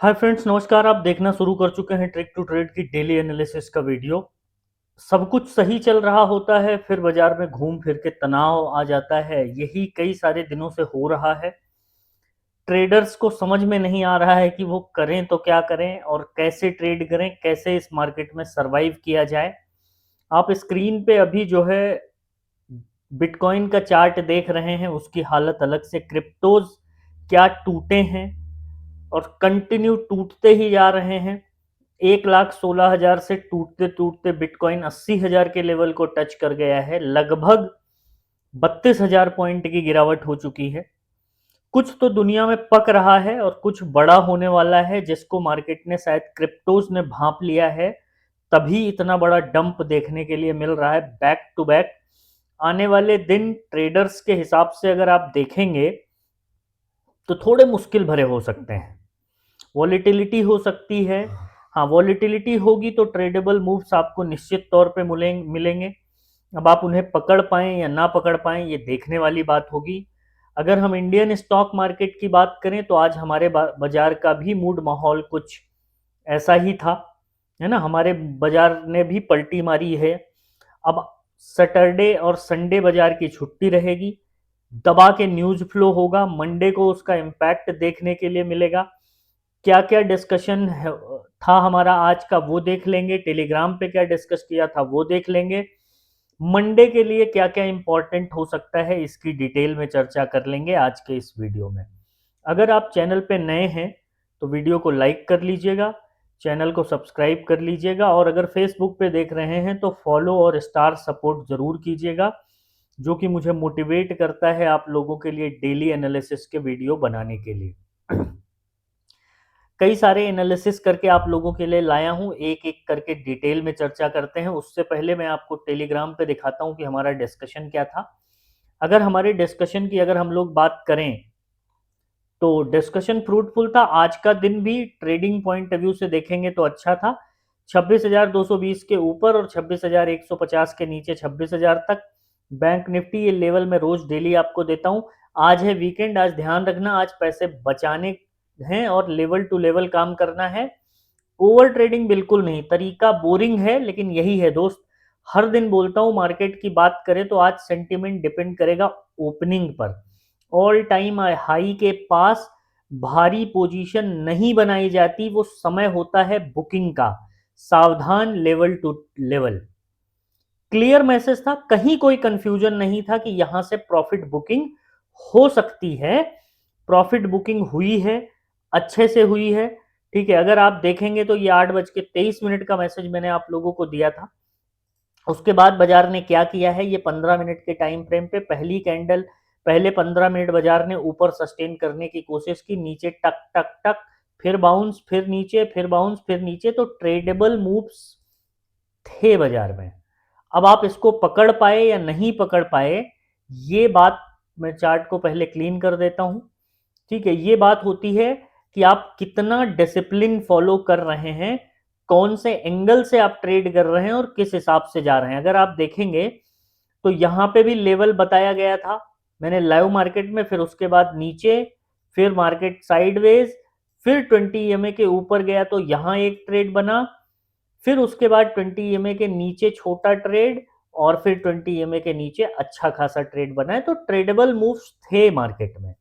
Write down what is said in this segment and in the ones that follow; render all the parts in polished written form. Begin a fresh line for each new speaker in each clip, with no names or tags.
Hi friends, नमस्कार। आप देखना शुरू कर चुके हैं ट्रिक टू ट्रेड की डेली एनालिसिस का वीडियो। सब कुछ सही चल रहा होता है, फिर बाजार में घूम फिर के तनाव आ जाता है। यही कई सारे दिनों से हो रहा है। ट्रेडर्स को समझ में नहीं आ रहा है कि वो करें तो क्या करें और कैसे ट्रेड करें, कैसे इस मार्केट में सरवाइव किया जाए। आप स्क्रीन पे अभी जो है बिटकॉइन का चार्ट देख रहे हैं, उसकी हालत अलग से। क्रिप्टोज क्या टूटे हैं और कंटिन्यू टूटते ही जा रहे हैं। 1,16,000 से टूटते टूटते बिटकॉइन 80,000 के लेवल को टच कर गया है। लगभग 32,000 पॉइंट की गिरावट हो चुकी है। कुछ तो दुनिया में पक रहा है और कुछ बड़ा होने वाला है, जिसको मार्केट ने शायद क्रिप्टोज ने भांप लिया है। तभी इतना बड़ा डंप देखने के लिए मिल रहा है बैक टू बैक। आने वाले दिन ट्रेडर्स के हिसाब से अगर आप देखेंगे तो थोड़े मुश्किल भरे हो सकते हैं। वॉलेटिलिटी हो सकती है। हाँ, वॉलेटिलिटी होगी तो ट्रेडेबल मूव्स आपको निश्चित तौर पे मिलेंगे। अब आप उन्हें पकड़ पाएं या ना पकड़ पाएं, ये देखने वाली बात होगी। अगर हम इंडियन स्टॉक मार्केट की बात करें तो आज हमारे बाजार का भी मूड माहौल कुछ ऐसा ही था, है ना। हमारे बाजार ने भी पलटी मारी है। अब सैटरडे और संडे बाजार की छुट्टी रहेगी। दबा के न्यूज़ फ्लो होगा, मंडे को उसका इम्पैक्ट देखने के लिए मिलेगा। क्या क्या डिस्कशन था हमारा आज का, वो देख लेंगे। टेलीग्राम पे क्या डिस्कस किया था वो देख लेंगे। मंडे के लिए क्या क्या इंपॉर्टेंट हो सकता है, इसकी डिटेल में चर्चा कर लेंगे आज के इस वीडियो में। अगर आप चैनल पे नए हैं तो वीडियो को लाइक कर लीजिएगा, चैनल को सब्सक्राइब कर लीजिएगा, और अगर फेसबुक पे देख रहे हैं तो फॉलो और स्टार सपोर्ट ज़रूर कीजिएगा, जो कि मुझे मोटिवेट करता है आप लोगों के लिए डेली एनालिसिस के वीडियो बनाने के लिए। कई सारे एनालिसिस करके आप लोगों के लिए लाया हूं, एक एक करके डिटेल में चर्चा करते हैं। उससे पहले मैं आपको टेलीग्राम पे दिखाता हूं कि हमारा डिस्कशन क्या था। अगर हमारे डिस्कशन की अगर हम लोग बात करें तो डिस्कशन फ्रूटफुल था। आज का दिन भी ट्रेडिंग पॉइंट ऑफ व्यू से देखेंगे तो अच्छा था। 26,220 के ऊपर और 26,150 के नीचे 26,000 तक। बैंक निफ्टी ये लेवल मैं रोज डेली आपको देता हूं। आज है वीकेंड, आज ध्यान रखना, आज पैसे बचाने हैं और लेवल टू लेवल काम करना है। ओवर ट्रेडिंग बिल्कुल नहीं। तरीका बोरिंग है लेकिन यही है दोस्त। हर दिन बोलता हूं, मार्केट की बात करें तो आज सेंटिमेंट डिपेंड करेगा ओपनिंग पर। ऑल टाइम हाई के पास भारी पोजीशन नहीं बनाई जाती, वो समय होता है बुकिंग का। सावधान, level to level. Clear message था, कहीं कोई कंफ्यूजन नहीं था कि यहां से प्रॉफिट बुकिंग हो सकती है। प्रॉफिट बुकिंग हुई है, अच्छे से हुई है। ठीक है, अगर आप देखेंगे तो ये 8:23 का मैसेज मैंने आप लोगों को दिया था। उसके बाद बाजार ने क्या किया है, ये 15 मिनट के टाइम फ्रेम पे पहली कैंडल, पहले 15 मिनट बाजार ने ऊपर सस्टेन करने की कोशिश की, नीचे टक टक टक, फिर बाउंस, फिर नीचे, फिर बाउंस, फिर नीचे। तो ट्रेडेबल मूव्स थे बाजार में। अब आप इसको पकड़ पाए या नहीं पकड़ पाए, ये बात मैं चार्ट को पहले क्लीन कर देता हूं। ठीक है, ये बात होती है कि आप कितना डिसिप्लिन फॉलो कर रहे हैं, कौन से एंगल से आप ट्रेड कर रहे हैं और किस हिसाब से जा रहे हैं। अगर आप देखेंगे तो यहां पे भी लेवल बताया गया था मैंने लाइव मार्केट में, फिर उसके बाद नीचे, फिर मार्केट साइडवेज, फिर 20 EMA के ऊपर गया तो यहां एक ट्रेड बना, फिर उसके बाद 20 EMA के नीचे छोटा ट्रेड, और फिर 20 EMA के नीचे अच्छा खासा ट्रेड बना है। तो ट्रेडेबल मूव्स थे मार्केट में।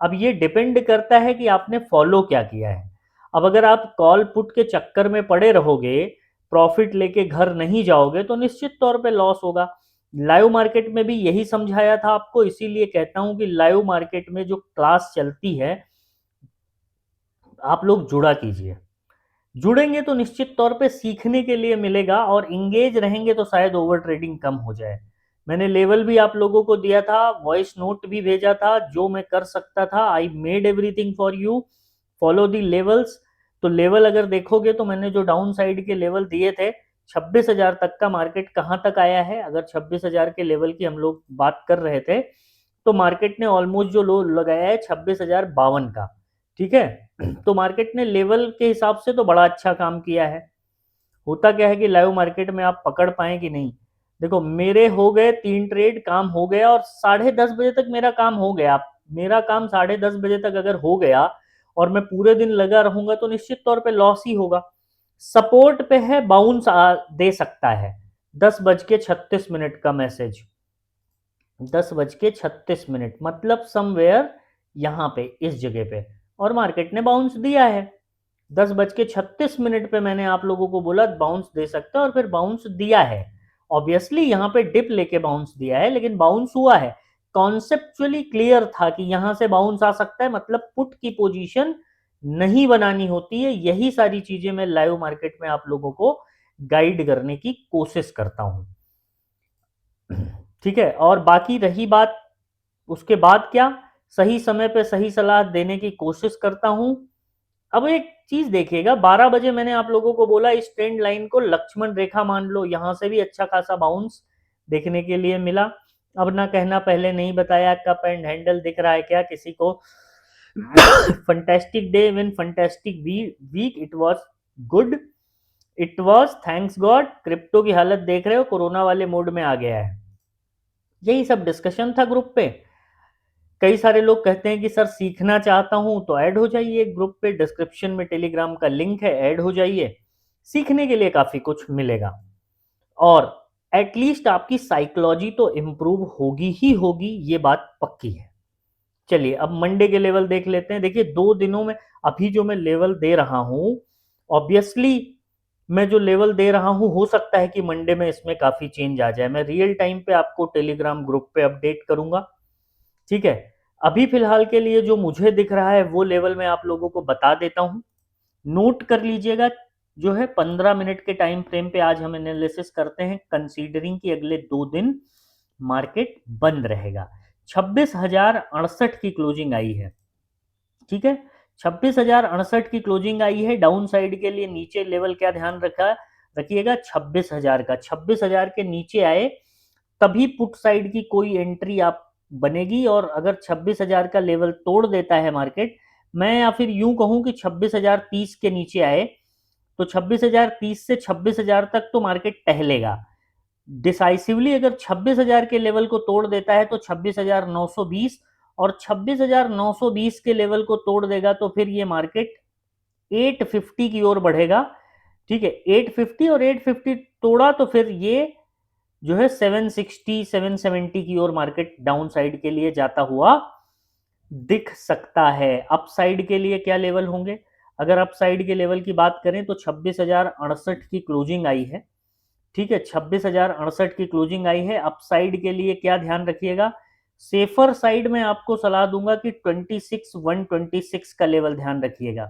अब ये डिपेंड करता है कि आपने फॉलो क्या किया है। अब अगर आप कॉल पुट के चक्कर में पड़े रहोगे, प्रॉफिट लेके घर नहीं जाओगे, तो निश्चित तौर पे लॉस होगा। लाइव मार्केट में भी यही समझाया था आपको, इसीलिए कहता हूं कि लाइव मार्केट में जो क्लास चलती है, आप लोग जुड़ा कीजिए। जुड़ेंगे तो निश्चित तौर पे सीखने के लिए मिलेगा, और इंगेज रहेंगे तो शायद ओवर ट्रेडिंग कम हो जाए। मैंने लेवल भी आप लोगों को दिया था, वॉइस नोट भी भेजा था, जो मैं कर सकता था I made everything for you. Follow the levels. तो लेवल अगर देखोगे तो मैंने जो डाउन साइड के लेवल दिए थे, 26,000 तक का मार्केट कहाँ तक आया है। अगर 26,000 के लेवल की हम लोग बात कर रहे थे तो मार्केट ने ऑलमोस्ट जो लो लगाया है 26,052 का। ठीक है, तो मार्केट ने लेवल के हिसाब से तो बड़ा अच्छा काम किया है। होता क्या है कि लाइव मार्केट में आप पकड़ पाए कि नहीं। देखो, मेरे हो गए 3 ट्रेड, काम हो गया, और 10:30 बजे तक मेरा काम हो गया। मेरा काम 10:30 बजे तक अगर हो गया और मैं पूरे दिन लगा रहूंगा तो निश्चित तौर पे लॉस ही होगा। सपोर्ट पे है, बाउंस दे सकता है। 10:36 का मैसेज, 10:36 मतलब समवेयर यहाँ पे इस जगह पे, और मार्केट ने बाउंस दिया है। 10:36 पे मैंने आप लोगों को बोला बाउंस दे सकता है, और फिर बाउंस दिया है। ऑब्वियसली यहाँ पे डिप लेके बाउंस दिया है, लेकिन बाउंस हुआ है। कॉन्सेप्चुअली क्लियर था कि यहां से बाउंस आ सकता है, मतलब पुट की पोजीशन नहीं बनानी होती है। यही सारी चीजें मैं लाइव मार्केट में आप लोगों को गाइड करने की कोशिश करता हूं। ठीक है, और बाकी रही बात उसके बाद क्या, सही समय पे सही सलाह देने की कोशिश करता हूं। अब एक चीज देखिएगा, 12 बजे मैंने आप लोगों को बोला इस ट्रेंड लाइन को लक्ष्मण रेखा मान लो, यहां से भी अच्छा खासा बाउंस देखने के लिए मिला। अब ना कहना पहले नहीं बताया, कप एंड हैंडल दिख रहा है क्या किसी को? Fantastic day win fantastic week, it was good, it was thanks God. Crypto की हालत देख रहे हो, कोरोना वाले मोड में आ गया है। यही सब डिस्कशन था ग्रुप पे। कई सारे लोग कहते हैं कि सर सीखना चाहता हूं तो ऐड हो जाइए ग्रुप पे, डिस्क्रिप्शन में टेलीग्राम का लिंक है, ऐड हो जाइए। सीखने के लिए काफी कुछ मिलेगा, और एटलीस्ट आपकी साइकोलॉजी तो इंप्रूव होगी ही होगी, ये बात पक्की है। चलिए अब मंडे के लेवल देख लेते हैं। देखिए 2 दिनों में अभी जो मैं लेवल दे रहा हूं, ऑब्वियसली मैं जो लेवल दे रहा हूं हो सकता है कि मंडे में इसमें काफी चेंज आ जाए। मैं रियल टाइम पे आपको टेलीग्राम ग्रुप पे अपडेट करूंगा। ठीक है, अभी फिलहाल के लिए जो मुझे दिख रहा है वो लेवल मैं आप लोगों को बता देता हूं, नोट कर लीजिएगा। जो है 15 मिनट के टाइम फ्रेम पे आज हम एनालिसिस करते हैं, कंसीडरिंग कि अगले 2 दिन मार्केट बंद रहेगा। 26,068 की क्लोजिंग आई है। ठीक है, 26,068 की क्लोजिंग आई है। डाउन साइड के लिए नीचे लेवल क्या ध्यान रखा रखिएगा, 26,000 का। 26,000 के नीचे आए तभी पुट साइड की कोई एंट्री आप बनेगी, और अगर 26,000 का लेवल तोड़ देता है मार्केट, मैं या फिर यूं कहूं कि 26,030 के नीचे आए, तो 26,030 से 26,000 तक तो मार्केट टहलेगा। डिसाइसिवली अगर 26,000 के लेवल को तोड़ देता है तो 26,920, और 26,920 के लेवल को तोड़ देगा तो फिर ये मार्केट 850 की ओर बढ़ेगा। ठीक है, 850, और 850 तोड़ा तो फिर ये जो है 760 770 की ओर मार्केट डाउन साइड के लिए जाता हुआ दिख सकता है। अप साइड के लिए क्या लेवल होंगे, अगर अप साइड के लेवल की बात करें तो 26,068 की क्लोजिंग आई है। ठीक है, 26,068 की क्लोजिंग आई है। अप साइड के लिए क्या ध्यान रखिएगा, सेफर साइड में आपको सलाह दूंगा कि 26,126 का लेवल ध्यान रखिएगा।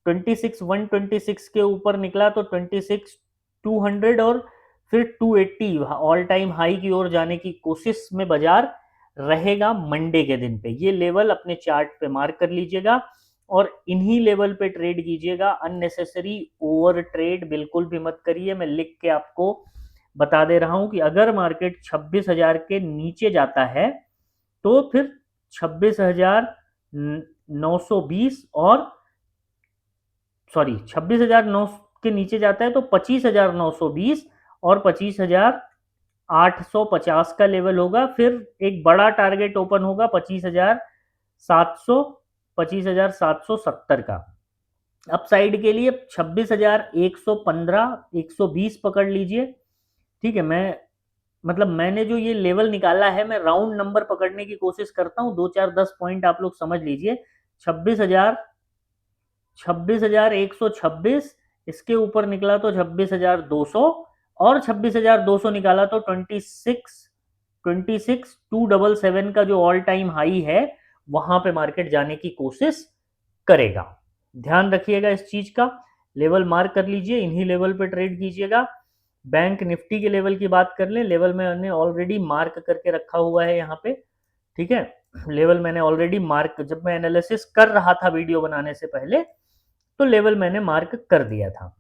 26,126 के ऊपर निकला तो 26,200 और फिर 280 ऑल टाइम हाई की ओर जाने की कोशिश में बाजार रहेगा मंडे के दिन पे। ये लेवल अपने चार्ट पे मार्क कर लीजिएगा, और इन्हीं लेवल पे ट्रेड कीजिएगा। अननेसेसरी ओवर ट्रेड बिल्कुल भी मत करिए। मैं लिख के आपको बता दे रहा हूं कि अगर मार्केट 26,000 के नीचे जाता है तो फिर 26,920 और सॉरी 26,009 के नीचे जाता है तो 25,920 और 25,850 का लेवल होगा। फिर एक बड़ा टारगेट ओपन होगा 25,700 25,770 का। अप साइड के लिए 26,115 120 पकड़ लीजिए। ठीक है, मैंने जो ये लेवल निकाला है, मैं राउंड नंबर पकड़ने की कोशिश करता हूँ, 2 4 10 पॉइंट आप लोग समझ लीजिए। 26,126, इसके ऊपर निकला तो 26,200, और 26,200 निकाला तो 26,277 का जो ऑल टाइम हाई है वहां पे मार्केट जाने की कोशिश करेगा। ध्यान रखिएगा इस चीज का, लेवल मार्क कर लीजिए, इन्हीं लेवल पे ट्रेड कीजिएगा। बैंक निफ्टी के लेवल की बात कर लें, लेवल मैंने ऑलरेडी मार्क करके रखा हुआ है यहाँ पे। ठीक है, लेवल मैंने ऑलरेडी मार्क, जब मैं एनालिसिस कर रहा था वीडियो बनाने से पहले, तो लेवल मैंने मार्क कर दिया था।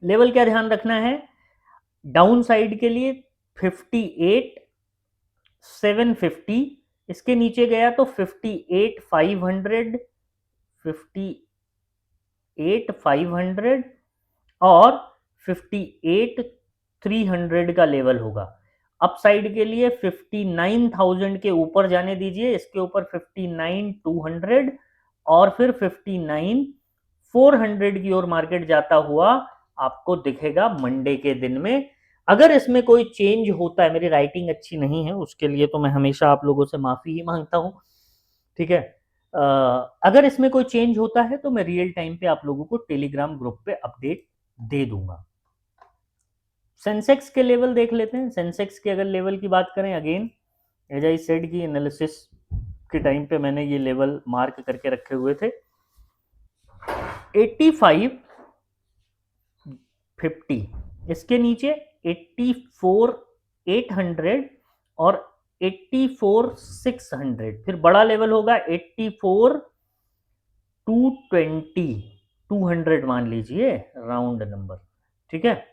लेवल क्या ध्यान रखना है, डाउन साइड के लिए 58,750, इसके नीचे गया तो 58,500, 58,500 और 58,300 का लेवल होगा। अप साइड के लिए 59,000 के ऊपर जाने दीजिए, इसके ऊपर 59,200 और फिर 59,400 की ओर मार्केट जाता हुआ आपको दिखेगा मंडे के दिन में। अगर इसमें कोई चेंज होता है, मेरी राइटिंग अच्छी नहीं है, उसके लिए तो मैं हमेशा आप लोगों से माफ़ी ही मांगता हूँ, ठीक है। अगर इसमें कोई चेंज होता है तो मैं रियल टाइम पे आप लोगों को टेलीग्राम ग्रुप पे अपडेट दे दूंगा। सेंसेक्स के लेवल देख लेते हैं। सेंसेक्स के अगर लेवल की बात करें, अगेन एज आई सेड की एनालिसिस के टाइम पे मैंने ये लेवल मार्क करके रखे हुए थे। 8550, इसके नीचे 84,800 और 84,600, फिर बड़ा लेवल होगा 84,220, 200 मान लीजिए राउंड नंबर, ठीक है।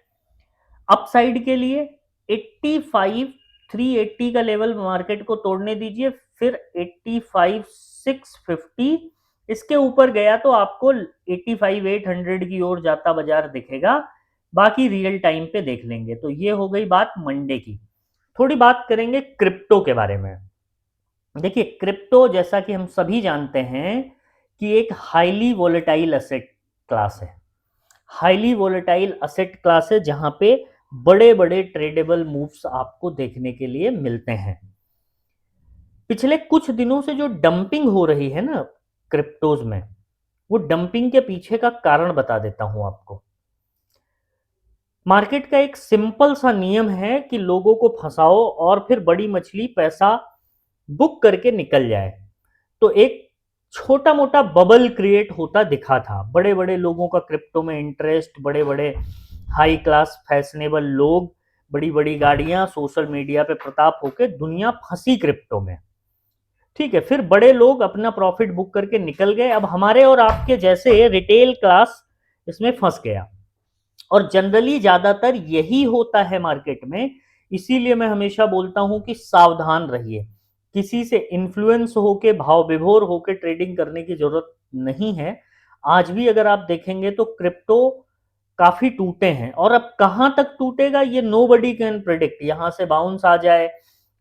अपसाइड के लिए 85,380 का लेवल मार्केट को तोड़ने दीजिए, फिर 85,650, इसके ऊपर गया तो आपको 85,800 की ओर जाता बाजार दिखेगा। बाकी रियल टाइम पे देख लेंगे। तो ये हो गई बात मंडे की। थोड़ी बात करेंगे क्रिप्टो के बारे में। देखिए, क्रिप्टो जैसा कि हम सभी जानते हैं कि एक हाईली वोलेटाइल एसेट क्लास है। हाईली वोलेटाइल एसेट क्लास है जहां पे बड़े बड़े ट्रेडेबल मूव्स आपको देखने के लिए मिलते हैं। पिछले कुछ दिनों से जो डंपिंग हो रही है ना क्रिप्टोज में, वो डंपिंग के पीछे का कारण बता देता हूं आपको। मार्केट का एक सिंपल सा नियम है कि लोगों को फंसाओ और फिर बड़ी मछली पैसा बुक करके निकल जाए। तो एक छोटा मोटा बबल क्रिएट होता दिखा था। बड़े बड़े लोगों का क्रिप्टो में इंटरेस्ट, बड़े बड़े हाई क्लास फैशनेबल लोग, बड़ी बड़ी गाड़ियां, सोशल मीडिया पे प्रताप होके दुनिया फंसी क्रिप्टो में, ठीक है। फिर बड़े लोग अपना प्रॉफिट बुक करके निकल गए। अब हमारे और आपके जैसे रिटेल क्लास इसमें फंस गया, और जनरली ज्यादातर यही होता है मार्केट में। इसीलिए मैं हमेशा बोलता हूं कि सावधान रहिए। किसी से इन्फ्लुएंस होके, भाव विभोर होके ट्रेडिंग करने की जरूरत नहीं है। आज भी अगर आप देखेंगे तो क्रिप्टो काफी टूटे हैं, और अब कहां तक टूटेगा ये नो बडी कैन प्रिडिक्ट। यहां से बाउंस आ जाए,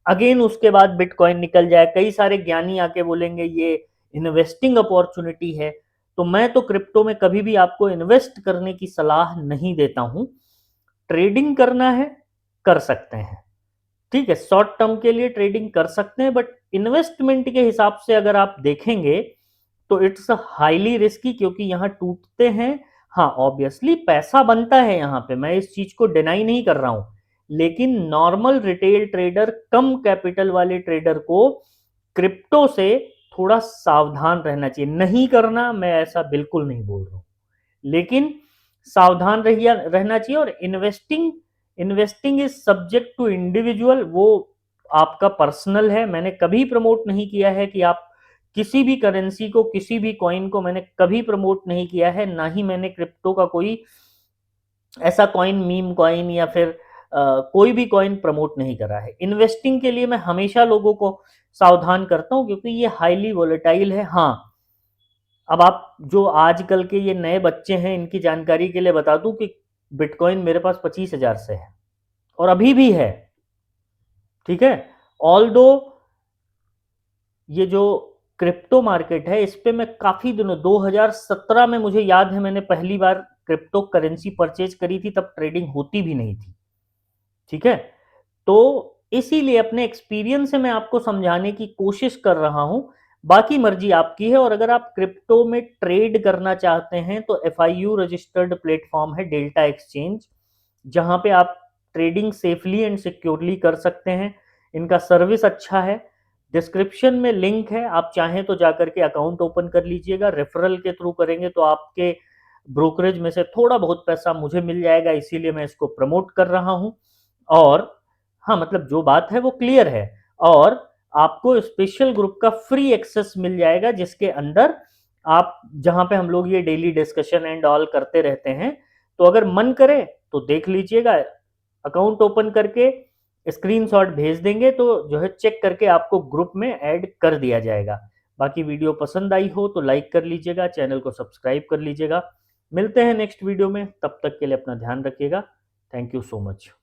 अगेन उसके बाद बिटकॉइन निकल जाए, कई सारे ज्ञानी आके बोलेंगे ये इन्वेस्टिंग अपॉर्चुनिटी है। तो मैं तो क्रिप्टो में कभी भी आपको इन्वेस्ट करने की सलाह नहीं देता हूं। ट्रेडिंग करना है, कर सकते हैं, ठीक है। शॉर्ट टर्म के लिए ट्रेडिंग कर सकते हैं, बट इन्वेस्टमेंट के हिसाब से अगर आप देखेंगे तो इट्स हाईली रिस्की, क्योंकि यहाँ टूटते हैं। हाँ, ऑब्वियसली पैसा बनता है यहाँ पे, मैं इस चीज को डिनाई नहीं कर रहा हूं, लेकिन नॉर्मल रिटेल ट्रेडर, कम कैपिटल वाले ट्रेडर को क्रिप्टो से थोड़ा सावधान रहना चाहिए। नहीं करना, मैं ऐसा बिल्कुल नहीं बोल रहा हूं, लेकिन सावधान रहिए, रहना चाहिए। और investing investing is subject to individual, वो आपका पर्सनल है। मैंने कभी प्रमोट नहीं किया है कि आप किसी भी करेंसी को, किसी भी कॉइन को मैंने कभी प्रमोट नहीं किया है। ना ही मैंने क्रिप्टो का कोई ऐसा कॉइन, मीम कॉइन या फिर कोई भी कॉइन प्रमोट नहीं करा है। इन्वेस्टिंग के लिए मैं हमेशा लोगों को सावधान करता हूं, क्योंकि ये हाईली वोलेटाइल है। हाँ, अब आप जो आजकल के ये नए बच्चे हैं, इनकी जानकारी के लिए बता दूं कि बिटकॉइन मेरे पास 25,000 से है, और अभी भी है, ठीक है। ऑल दो ये जो क्रिप्टो मार्केट है, इस पे मैं काफी दिनों, 2017 में मुझे याद है मैंने पहली बार क्रिप्टो करेंसी परचेज करी थी, तब ट्रेडिंग होती भी नहीं थी, ठीक है। तो इसीलिए अपने एक्सपीरियंस से मैं आपको समझाने की कोशिश कर रहा हूं। बाकी मर्जी आपकी है। और अगर आप क्रिप्टो में ट्रेड करना चाहते हैं तो FIU रजिस्टर्ड प्लेटफॉर्म है डेल्टा एक्सचेंज, जहां पे आप ट्रेडिंग सेफली एंड सिक्योरली कर सकते हैं। इनका सर्विस अच्छा है। डिस्क्रिप्शन में लिंक है, आप चाहें तो जाकर के अकाउंट ओपन कर लीजिएगा। रेफरल के थ्रू करेंगे तो आपके ब्रोकरेज में से थोड़ा बहुत पैसा मुझे मिल जाएगा, इसीलिए मैं इसको प्रमोट कर रहा हूं। और हाँ, मतलब जो बात है वो क्लियर है। और आपको स्पेशल ग्रुप का फ्री एक्सेस मिल जाएगा, जिसके अंदर आप, जहां पे हम लोग ये डेली डिस्कशन एंड ऑल करते रहते हैं। तो अगर मन करे तो देख लीजिएगा, अकाउंट ओपन करके स्क्रीनशॉट भेज देंगे तो जो है चेक करके आपको ग्रुप में ऐड कर दिया जाएगा। बाकी वीडियो पसंद आई हो तो लाइक कर लीजिएगा, चैनल को सब्सक्राइब कर लीजिएगा। मिलते हैं नेक्स्ट वीडियो में, तब तक के लिए अपना ध्यान रखिएगा। Thank you so much.